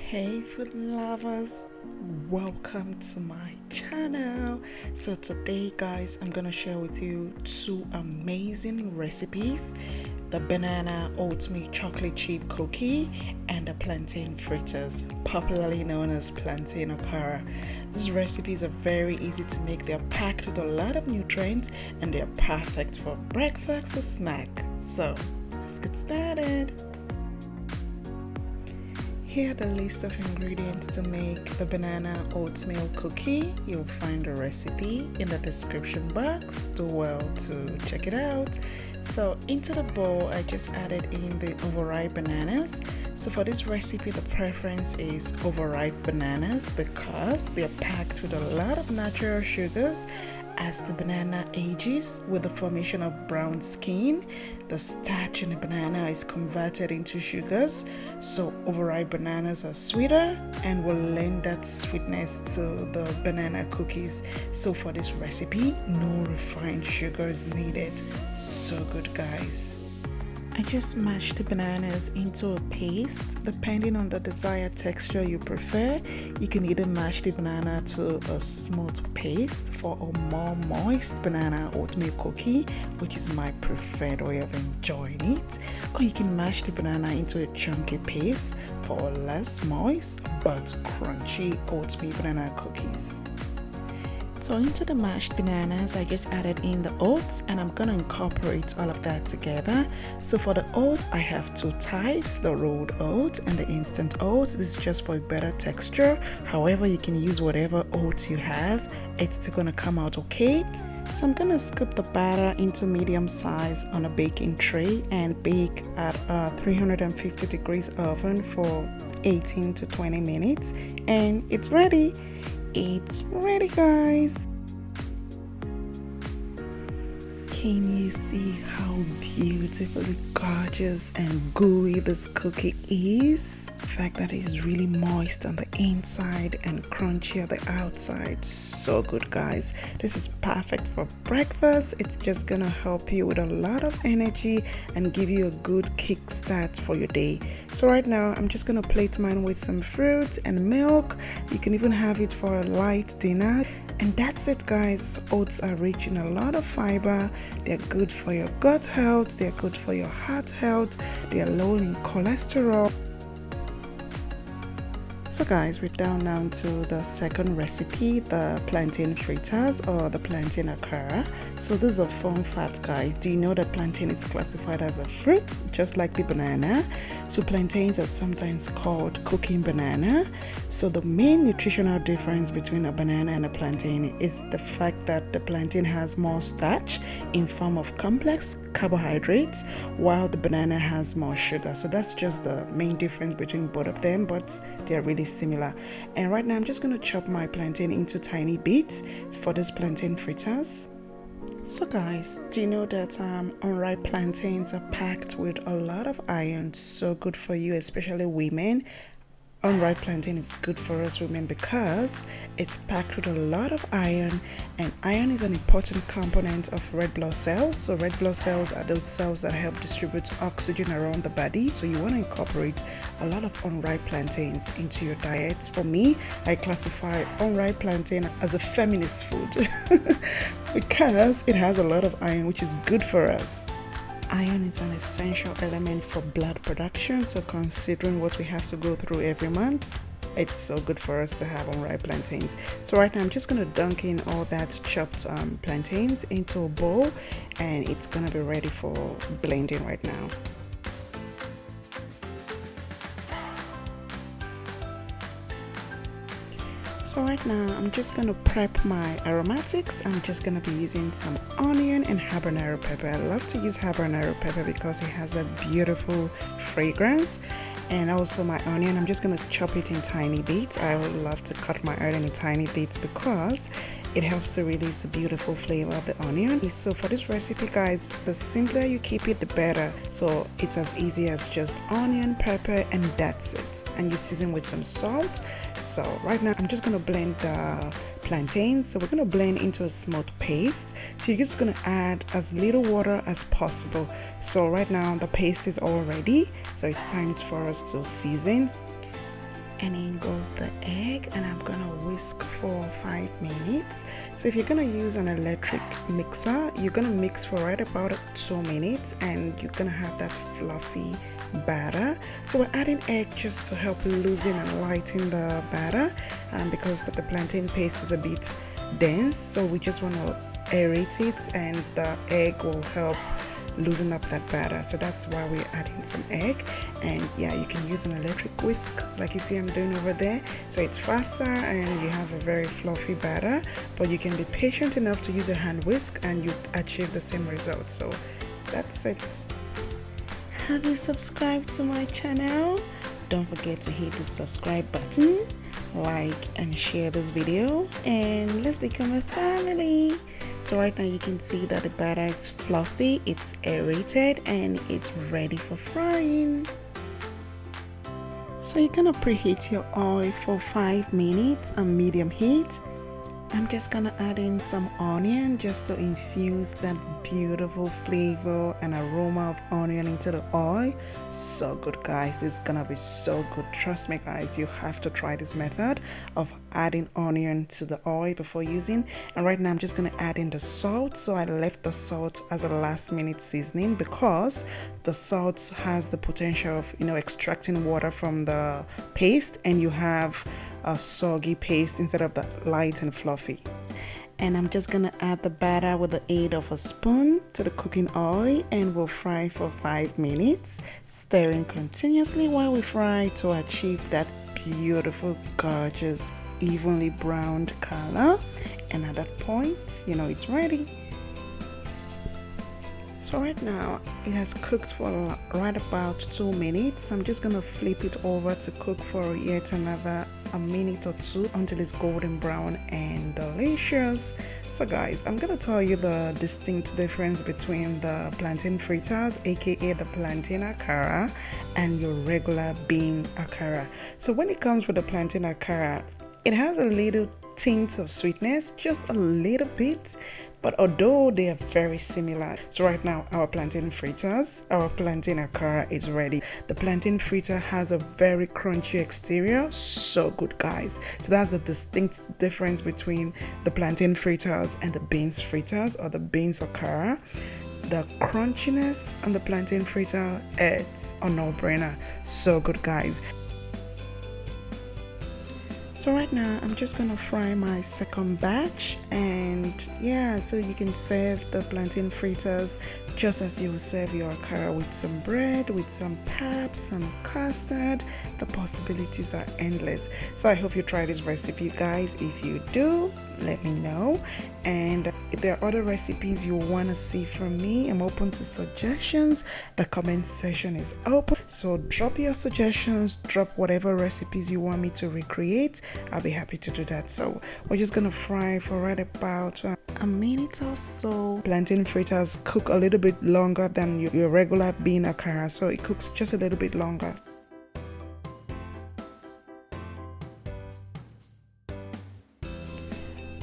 Hey food lovers, welcome to my channel. So today guys, I'm gonna share with you two amazing recipes: the banana oatmeal chocolate chip cookie and the plantain fritters, popularly known as plantain Akara. These recipes are very easy to make. They're packed with a lot of nutrients and they're perfect for breakfast or snack. So let's get started. Here are the list of ingredients to make the banana oatmeal cookie. You'll find the recipe in the description box. Do well to check it out. So into the bowl, I just added in the overripe bananas. So for this recipe, the preference is overripe bananas because they're packed with a lot of natural sugars. As the banana ages with the formation of brown skin, the starch in the banana is converted into sugars. So overripe bananas are sweeter and will lend that sweetness to the banana cookies. So for this recipe, no refined sugar is needed. So good, guys. I just mashed the bananas into a paste. Depending on the desired texture you prefer, you can either mash the banana to a smooth paste for a more moist banana oatmeal cookie, which is my preferred way of enjoying it, or you can mash the banana into a chunky paste for a less moist but crunchy oatmeal banana cookies. So into the mashed bananas, I just added in the oats and I'm gonna incorporate all of that together. So for the oats, I have two types, the rolled oats and the instant oats. This is just for a better texture. However, you can use whatever oats you have. It's still gonna come out okay. So I'm gonna scoop the batter into medium size on a baking tray and bake at a 350 degrees oven for 18 to 20 minutes. And it's ready. It's ready, guys. Can you see how beautifully gorgeous and gooey this cookie is? The fact that it's really moist on the inside and crunchy on the outside. So good, guys. This is perfect for breakfast. It's just gonna help you with a lot of energy and give you a good kickstart for your day. So right now, I'm just gonna plate mine with some fruit and milk. You can even have it for a light dinner. And that's it, guys. Oats are rich in a lot of fiber. They're good for your gut health. They're good for your heart health. They're low in cholesterol. So guys, we're down now to the second recipe, the plantain fritters or the plantain Akara. So this is a fun fact, guys. Do you know that plantain is classified as a fruit, just like the banana? So plantains are sometimes called cooking banana. So the main nutritional difference between a banana and a plantain is the fact that the plantain has more starch in form of complex carbohydrates, while the banana has more sugar. So that's just the main difference between both of them, but they're really similar. And right now I'm just going to chop my plantain into tiny bits for this plantain fritters. So guys, do you know that unripe plantains are packed with a lot of iron? So good for you, especially women. Unripe plantain is good for us women because it's packed with a lot of iron, and iron is an important component of red blood cells. So red blood cells are those cells that help distribute oxygen around the body. So you want to incorporate a lot of unripe plantains into your diet. For me, I classify unripe plantain as a feminist food because it has a lot of iron, which is good for us. Iron is an essential element for blood production, so considering what we have to go through every month, it's so good for us to have unripe plantains. So right now I'm just going to dunk in all that chopped plantains into a bowl, and it's going to be ready for blending right now. So right now I'm just going to prep my aromatics. I'm just going to be using some onion and habanero pepper. I love to use habanero pepper because it has a beautiful fragrance. And also my onion, I'm just going to chop it in tiny bits. I would love to cut my onion in tiny bits because it helps to release the beautiful flavor of the onion. So for this recipe, guys, the simpler you keep it, the better. So it's as easy as just onion, pepper, and that's it. And you season with some salt. So right now I'm just going to blend the plantains. So we're going to blend into a smooth paste. So you're just going to add as little water as possible. So right now the paste is all ready. So it's time for us to season. and in goes the egg, and I'm gonna whisk for 5 minutes. So if you're gonna use an electric mixer, you're gonna mix for right about 2 minutes and you're gonna have that fluffy batter. So we're adding egg just to help loosen and lighten the batter, because the plantain paste is a bit dense, so we just want to aerate it, and the egg will help loosen up that batter. So that's why we're adding some egg. And yeah, you can use an electric whisk like you see I'm doing over there, so it's faster and you have a very fluffy batter. But you can be patient enough to use a hand whisk and you achieve the same result. So that's it. Have you subscribed to my channel? Don't forget to hit the subscribe button, like and share this video, and let's become a family. So right now you can see that the batter is fluffy, it's aerated, and it's ready for frying. So you're gonna preheat your oil for 5 minutes on medium heat. I'm just gonna add in some onion just to infuse that beautiful flavor and aroma of onion into the oil. So good, guys. It's gonna be so good. Trust me, guys, you have to try this method of adding onion to the oil before using. And right now I'm just gonna add in the salt. So I left the salt as a last minute seasoning because the salt has the potential of, extracting water from the paste, and you have a soggy paste instead of the light and fluffy. And I'm just gonna add the batter with the aid of a spoon to the cooking oil, and we'll fry for 5 minutes, stirring continuously while we fry to achieve that beautiful, gorgeous, evenly browned color. And at that point, it's ready. So right now it has cooked for right about 2 minutes. I'm just gonna flip it over to cook for yet another a minute or two until it's golden brown and delicious. So guys, I'm gonna tell you the distinct difference between the plantain fritters, aka the plantain akara, and your regular bean akara. So when it comes with the plantain akara, it has a little tint of sweetness, just a little bit, but although they are very similar. So right now our plantain fritters, our plantain akara is ready. The plantain fritter has a very crunchy exterior, so good, guys. So that's the distinct difference between the plantain fritters and the beans fritters or the beans akara. The crunchiness on the plantain fritter, it's a no-brainer. So good, guys. So right now I'm just gonna fry my second batch, and yeah, so you can serve the plantain fritters just as you will serve your akara, with some bread, with some pap, some custard. The possibilities are endless. So I hope you try this recipe, guys. If you do, let me know. And if there are other recipes you want to see from me, I'm open to suggestions. The comment section is open, so drop your suggestions, drop whatever recipes you want me to recreate. I'll be happy to do that. So we're just gonna fry for right about a minute or so. Plantain fritters cook a little bit longer than your regular bean akara, so it cooks just a little bit longer.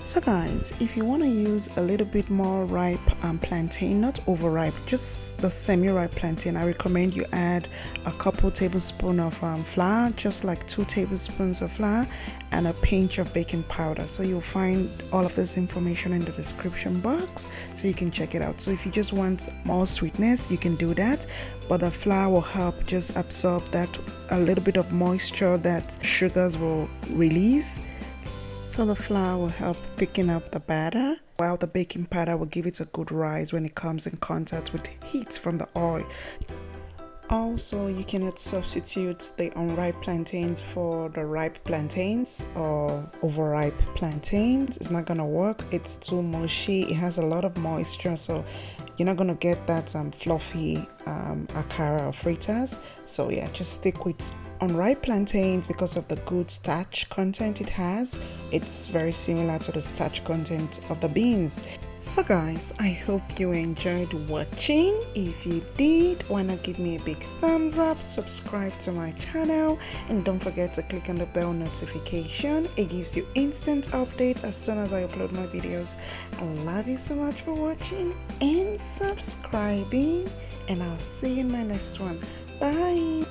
So guys, if you want to use a little bit more ripe plantain, not overripe, just the semi-ripe plantain, I recommend you add a couple tablespoons of flour, just like 2 tablespoons of flour, and a pinch of baking powder. So you'll find all of this information in the description box, so you can check it out. So if you just want more sweetness, you can do that, but the flour will help just absorb that a little bit of moisture that sugars will release. So the flour will help thicken up the batter, while the baking powder will give it a good rise when it comes in contact with heat from the oil. Also, you cannot substitute the unripe plantains for the ripe plantains or overripe plantains. It's not gonna work. It's too mushy. It has a lot of moisture, so you're not gonna get that fluffy akara or fritters. So yeah, just stick with unripe plantains because of the good starch content it has. It's very similar to the starch content of the beans. So guys, I hope you enjoyed watching. If you did, why not give me a big thumbs up, subscribe to my channel, and don't forget to click on the bell notification. It gives you instant update as soon as I upload my videos. I love you so much for watching and subscribing, and I'll see you in my next one. Bye.